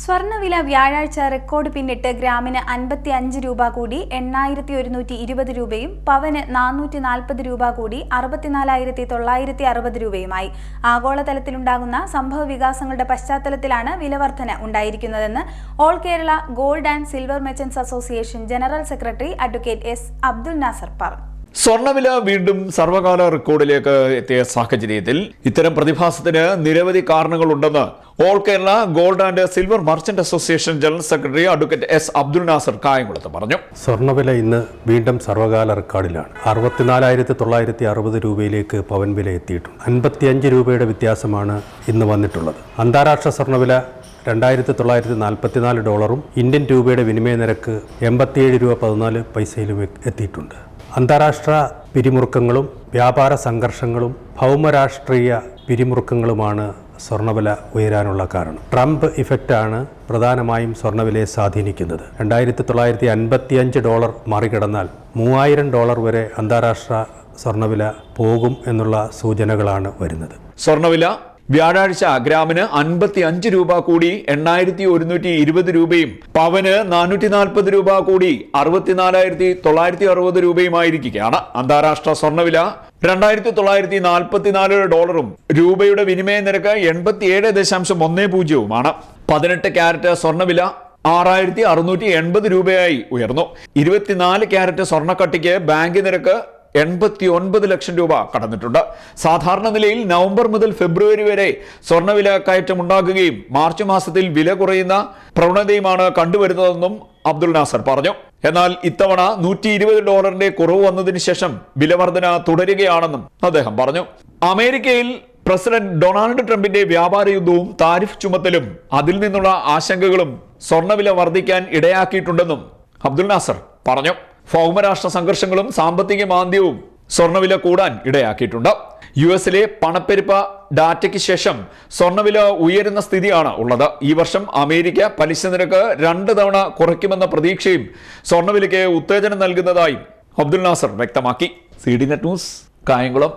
സ്വർണ്ണവില വ്യാഴാഴ്ച റെക്കോർഡ് പിന്നിട്ട് ഗ്രാമിന് 55 രൂപ കൂടി 8120 രൂപയും പവന് 440 രൂപ കൂടി 64,960 രൂപയുമായി. ആഗോളതലത്തിലുണ്ടാകുന്ന സംഭവ വികാസങ്ങളുടെ പശ്ചാത്തലത്തിലാണ് വിലവർധന ഉണ്ടായിരിക്കുന്നതെന്ന് all Kerala gold and silver merchants association general secretary advocate S Abdul Nasar പറഞ്ഞു. സ്വർണ്ണവില വീണ്ടും സർവകാല റെക്കോർഡിലേക്ക് എത്തിയ സാഹചര്യത്തിൽ ഇത്തരം പ്രതിഭാസത്തിന് നിരവധി കാരണങ്ങളുണ്ടെന്ന് all Kerala gold and silver merchant association general secretary advocate S Abdul Nasar കായംകുളത്ത് പറഞ്ഞു. സ്വർണ്ണവില ഇന്ന് വീണ്ടും സർവകാല റെക്കോർഡിലാണ്. 64,960 രൂപയിലേക്ക് പവൻ വില എത്തിയിട്ടുണ്ട്. 55 രൂപയുടെ വ്യത്യാസമാണ് ഇന്ന് വന്നിട്ടുള്ളത്. അന്താരാഷ്ട്ര സ്വർണ്ണവില $2,944 ഇന്ത്യൻ രൂപയുടെ വിനിമയ നിരക്ക് 87 രൂപ 14 പൈസയിലും എത്തിയിട്ടുണ്ട്. അന്താരാഷ്ട്ര പിരിമുറുക്കങ്ങളും വ്യാപാര സംഘർഷങ്ങളും ഭൗമരാഷ്ട്രീയ പിരിമുറുക്കങ്ങളുമാണ് സ്വർണ്ണവില ഉയരാനുള്ള കാരണം. ട്രംപ് ഇഫക്റ്റാണ് പ്രധാനമായും സ്വർണ്ണവിലയെ സ്വാധീനിക്കുന്നത്. $2,955 മറികടന്നാൽ $3,000 വരെ അന്താരാഷ്ട്ര സ്വർണ്ണവില പോകും എന്നുള്ള സൂചനകളാണ് വരുന്നത്. സ്വർണ്ണവില വ്യാഴാഴ്ച ഗ്രാമിന് 55 രൂപ കൂടി 8120 രൂപയും പവന് 440 രൂപ കൂടി 64,960 രൂപയുമായിരിക്കുകയാണ്. അന്താരാഷ്ട്ര സ്വർണ്ണവില $2,944 രൂപയുടെ വിനിമയ നിരക്ക് 87.10 18 ക്യാരറ്റ് സ്വർണ്ണവില 6,680 രൂപയായി ഉയർന്നു. 24 ക്യാരറ്റ് സ്വർണ്ണക്കട്ടിക്ക് ബാങ്ക് നിരക്ക് 89 ലക്ഷം രൂപ കടന്നിട്ടുണ്ട്. സാധാരണ നിലയിൽ നവംബർ മുതൽ ഫെബ്രുവരി വരെ സ്വർണ്ണവില കയറ്റമുണ്ടാകുകയും മാർച്ച് മാസത്തിൽ വില കുറയുന്ന പ്രവണതയുമാണ് കണ്ടുവരുന്നതെന്നും അബ്ദുൽ നാസർ പറഞ്ഞു. എന്നാൽ ഇത്തവണ $120 കുറവ് വന്നതിന് ശേഷം വിലവർധന തുടരുകയാണെന്നും അദ്ദേഹം പറഞ്ഞു. അമേരിക്കയിൽ പ്രസിഡന്റ് ഡൊണാൾഡ് ട്രംപിന്റെ വ്യാപാര യുദ്ധവും താരിഫ് ചുമത്തലും അതിൽ നിന്നുള്ള ആശങ്കകളും സ്വർണ്ണവില വർദ്ധിക്കാൻ ഇടയാക്കിയിട്ടുണ്ടെന്നും അബ്ദുൽ നാസർ പറഞ്ഞു. ഭൗമരാഷ്ട്ര സംഘർഷങ്ങളും സാമ്പത്തിക മാന്ദ്യവും സ്വർണ്ണവില കൂടാൻ ഇടയാക്കിയിട്ടുണ്ട്. യുഎസിലെ പണപ്പെരുപ്പ ഡാറ്റയ്ക്ക് ശേഷം സ്വർണ്ണവില ഉയരുന്ന സ്ഥിതിയാണ് ഉള്ളത്. ഈ വർഷം അമേരിക്ക പലിശ നിരക്ക് 2 തവണ കുറയ്ക്കുമെന്ന പ്രതീക്ഷയും സ്വർണ്ണവിലയ്ക്ക് ഉത്തേജനം നൽകുന്നതായും അബ്ദുൽ നാസർ വ്യക്തമാക്കി. CDNet news, Kayamkulam.